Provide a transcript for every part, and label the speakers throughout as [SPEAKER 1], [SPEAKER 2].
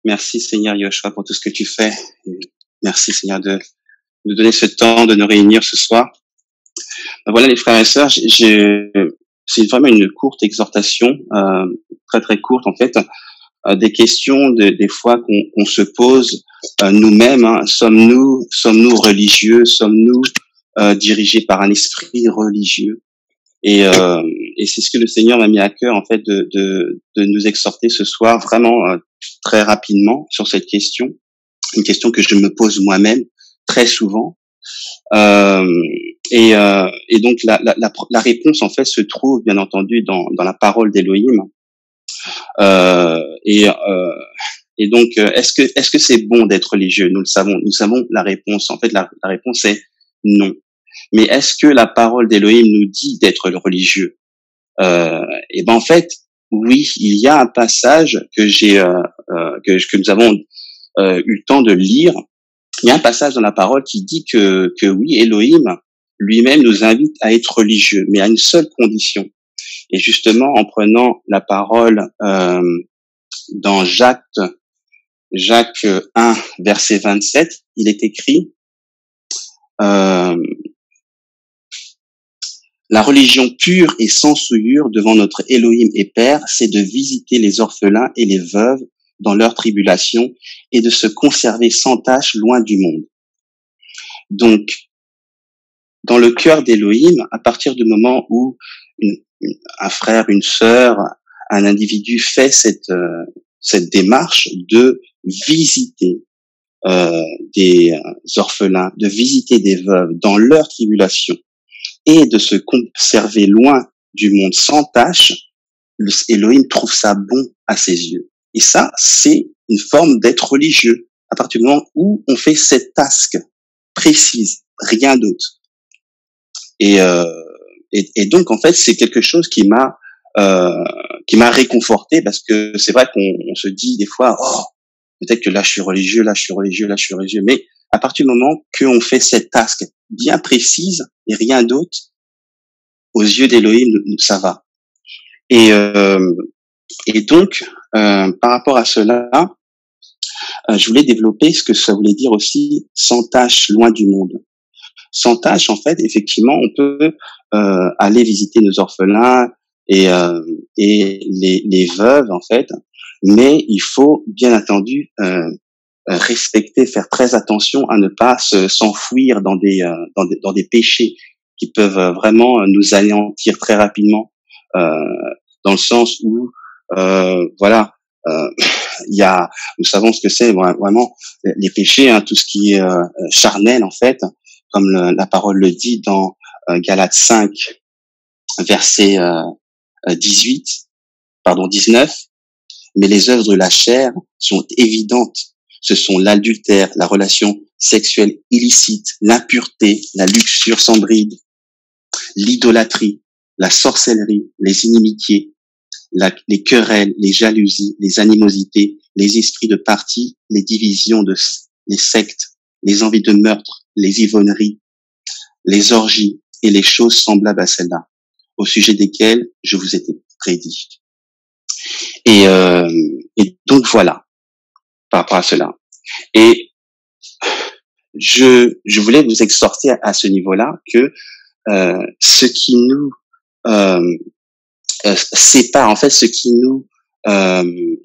[SPEAKER 1] Merci Seigneur Yoshua pour tout ce que tu fais. Et merci Seigneur de nous donner ce temps de nous réunir ce soir. Voilà les frères et sœurs, c'est vraiment une courte exhortation, très très courte en fait, des questions des fois qu'on se pose nous-mêmes. Hein. Sommes-nous religieux? Sommes-nous dirigés par un esprit religieux? Et c'est ce que le Seigneur m'a mis à cœur en fait de nous exhorter ce soir vraiment très rapidement sur cette question, une question que je me pose moi-même très souvent. Et donc la réponse en fait se trouve bien entendu dans la parole d'Élohim. Et donc est-ce que c'est bon d'être religieux? Nous savons la réponse. En fait la réponse est non. Mais est-ce que la parole d'Élohim nous dit d'être religieux? Et ben en fait, oui, il y a un passage que nous avons eu le temps de lire. Il y a un passage dans la parole qui dit que oui, Elohim lui-même nous invite à être religieux, mais à une seule condition. Et justement, en prenant la parole dans Jacques 1, verset 27, il est écrit la religion pure et sans souillure devant notre Elohim et Père, c'est de visiter les orphelins et les veuves dans leur tribulation et de se conserver sans tache loin du monde. Donc, dans le cœur d'Elohim, à partir du moment où un frère, une sœur, un individu fait cette démarche de visiter des orphelins, de visiter des veuves dans leur tribulation, et de se conserver loin du monde sans tâche, Elohim trouve ça bon à ses yeux. Et ça, c'est une forme d'être religieux, à partir du moment où on fait cette task précise, rien d'autre. Et donc, en fait, c'est quelque chose qui m'a réconforté, parce que c'est vrai qu'on se dit des fois, oh, peut-être que là, je suis religieux, mais à partir du moment qu'on fait cette task bien précise et rien d'autre, aux yeux d'Elohim, ça va. Et donc, par rapport à cela, je voulais développer ce que ça voulait dire aussi sans tâche, loin du monde. Sans tâche, en fait, effectivement, on peut aller visiter nos orphelins et les veuves, en fait, mais il faut bien entendu respecter, faire très attention à ne pas s'enfouir dans des péchés qui peuvent vraiment nous anéantir très rapidement, dans le sens où voilà, nous savons ce que c'est vraiment les péchés, hein, tout ce qui est charnel en fait, comme la parole le dit dans Galates 5 verset 19. Mais les œuvres de la chair sont évidentes. Ce sont l'adultère, la relation sexuelle illicite, l'impureté, la luxure sans bride, l'idolâtrie, la sorcellerie, les inimitiés, les querelles, les jalousies, les animosités, les esprits de parti, les divisions, les sectes, les envies de meurtre, les ivrogneries, les orgies et les choses semblables à celles-là, au sujet desquelles je vous ai prédit. Et donc voilà, par rapport à cela. Et je voulais vous exhorter à ce niveau-là que ce qui nous sépare, en fait, ce qui nous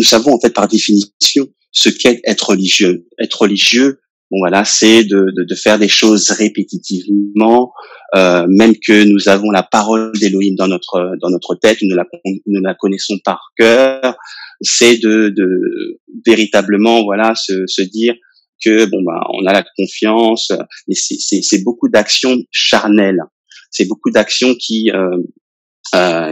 [SPEAKER 1] savons en fait par définition ce qu'est être religieux. Être religieux, bon voilà, c'est de faire des choses répétitivement, même que nous avons la parole d'Élohim dans notre tête, nous la connaissons par cœur. C'est de véritablement voilà se dire que bon bah on a la confiance, mais c'est beaucoup d'actions charnelles, c'est beaucoup d'actions qui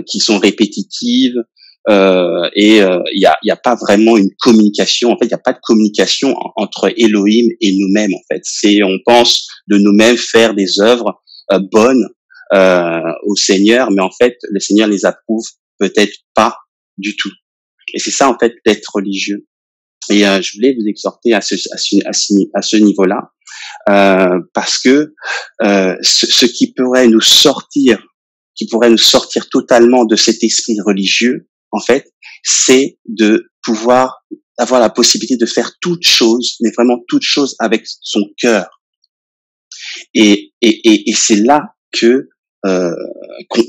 [SPEAKER 1] sont répétitives, et il y a pas vraiment une communication. En fait, il y a pas de communication entre Elohim et nous-mêmes. En fait, on pense de nous-mêmes faire des œuvres bonnes au Seigneur, mais en fait, le Seigneur les approuve peut-être pas du tout. Et c'est ça en fait d'être religieux. Et je voulais vous exhorter à ce niveau-là, parce que ce qui pourrait nous sortir totalement de cet esprit religieux, en fait, c'est de pouvoir avoir la possibilité de faire toute chose, mais vraiment toute chose avec son cœur. Et c'est là que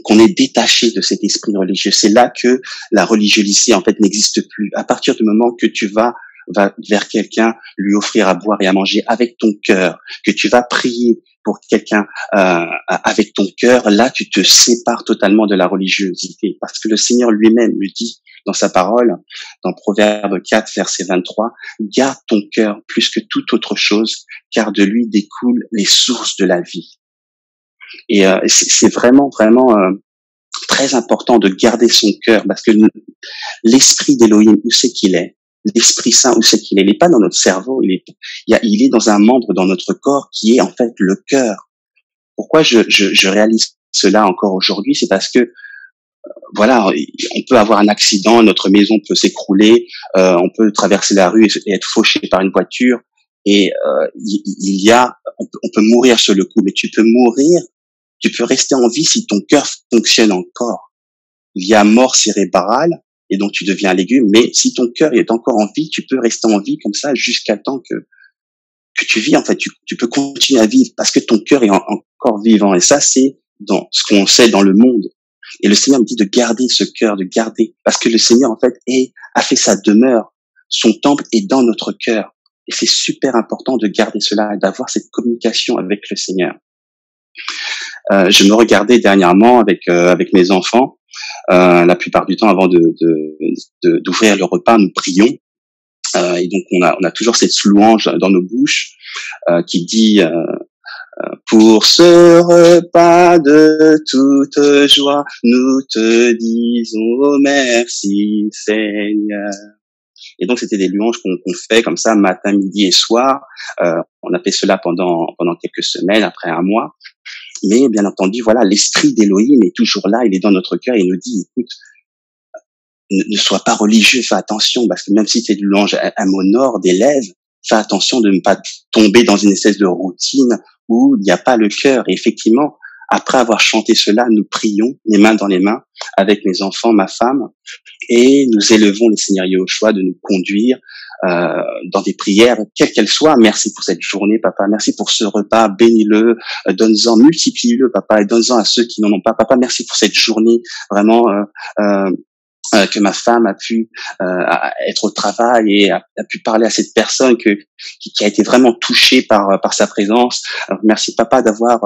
[SPEAKER 1] qu'on est détaché de cet esprit religieux. C'est là que la religiosité en fait n'existe plus. À partir du moment que tu vas vers quelqu'un, lui offrir à boire et à manger avec ton cœur, que tu vas prier pour quelqu'un avec ton cœur, là tu te sépares totalement de la religiosité, parce que le Seigneur lui-même le dit dans sa parole, dans Proverbe 4, verset 23, garde ton cœur plus que toute autre chose, car de lui découlent les sources de la vie. Et c'est vraiment très important de garder son cœur, parce que l'esprit d'Élohim, où c'est qu'il est? L'Esprit Saint, où c'est qu'il est? Il n'est pas dans notre cerveau, il est dans un membre dans notre corps qui est en fait le cœur. Pourquoi je réalise cela encore aujourd'hui? C'est parce que voilà, on peut avoir un accident, notre maison peut s'écrouler, on peut traverser la rue et être fauché par une voiture, et on peut mourir sur le coup, mais tu peux rester en vie si ton cœur fonctionne encore. Il y a mort cérébrale, et donc tu deviens un légume, mais si ton cœur est encore en vie, tu peux rester en vie comme ça jusqu'à temps que tu vis, en fait, tu peux continuer à vivre parce que ton cœur est encore vivant. Et ça, c'est dans ce qu'on sait dans le monde. Et le Seigneur me dit de garder ce cœur, de garder, parce que le Seigneur, en fait, a fait sa demeure. Son temple est dans notre cœur. Et c'est super important de garder cela et d'avoir cette communication avec le Seigneur. Je me regardais dernièrement avec mes enfants. La plupart du temps, avant d'ouvrir le repas, nous prions. Et donc, on a toujours cette louange dans nos bouches qui dit pour ce repas de toute joie, nous te disons merci, Seigneur. Et donc, c'était des louanges qu'on fait comme ça, matin, midi et soir. On a fait cela pendant quelques semaines, après un mois. Mais bien entendu, voilà, l'esprit d'Élohim est toujours là, il est dans notre cœur et il nous dit, écoute, ne sois pas religieux, fais attention, parce que même si tes louanges m'honorent des lèvres, fais attention de ne pas tomber dans une espèce de routine où il n'y a pas le cœur. Et effectivement, après avoir chanté cela, nous prions les mains dans les mains avec mes enfants, ma femme, et nous élevons le Seigneur Yahushua de nous conduire dans des prières, quelles qu'elles soient. Merci pour cette journée, papa. Merci pour ce repas. Bénis-le, donne-en, multiplie-le, papa, et donne-en à ceux qui n'en ont pas. Papa, merci pour cette journée, vraiment, que ma femme a pu être au travail et a pu parler à cette personne qui a été vraiment touchée par sa présence. Alors, merci papa d'avoir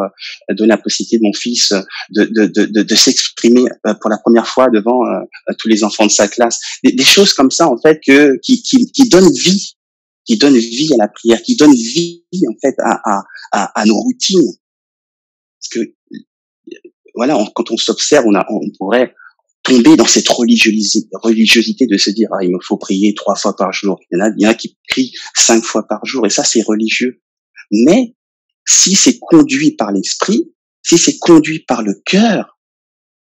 [SPEAKER 1] donné la possibilité de mon fils de s'exprimer pour la première fois devant tous les enfants de sa classe. Des choses comme ça en fait qui donnent vie, à la prière, qui donnent vie en fait à nos routines. Parce que voilà, quand on s'observe, on pourrait tomber dans cette religiosité de se dire, il me faut prier 3 fois par jour. Il y en a qui prient 5 fois par jour, et ça, c'est religieux. Mais, si c'est conduit par l'esprit, si c'est conduit par le cœur,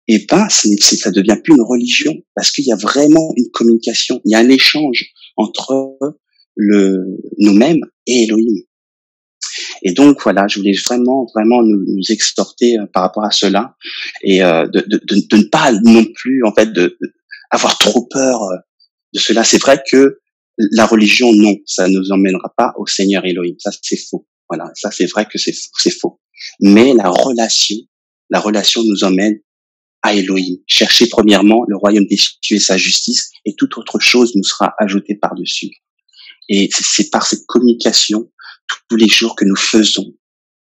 [SPEAKER 1] ça devient plus une religion, parce qu'il y a vraiment une communication, il y a un échange entre nous-mêmes et Elohim. Et donc voilà, je voulais vraiment nous exhorter par rapport à cela, et de ne pas non plus en fait avoir trop peur de cela. C'est vrai que la religion, non, ça ne nous emmènera pas au Seigneur Elohim. Ça, c'est faux. Voilà, ça c'est vrai que c'est faux. Mais la relation nous emmène à Elohim. Cherchez premièrement le royaume des cieux et sa justice, et toute autre chose nous sera ajoutée par-dessus. Et c'est par cette communication tous les jours que nous faisons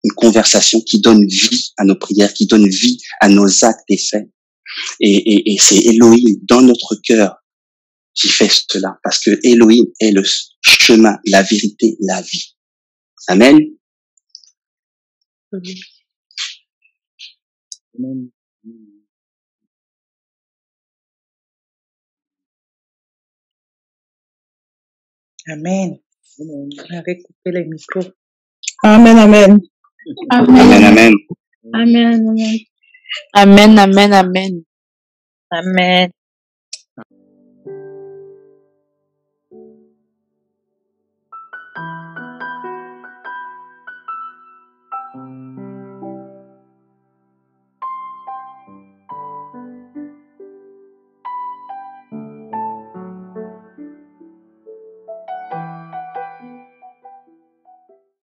[SPEAKER 1] une conversation qui donne vie à nos prières, qui donne vie à nos actes et faits. Et c'est Elohim dans notre cœur qui fait cela, parce que Elohim est le chemin, la vérité, la vie. Amen.
[SPEAKER 2] Amen. Amen. On avait coupé les micros.
[SPEAKER 3] Amen, amen.
[SPEAKER 1] Amen, amen.
[SPEAKER 3] Amen, amen.
[SPEAKER 4] Amen, amen, amen.
[SPEAKER 2] Amen.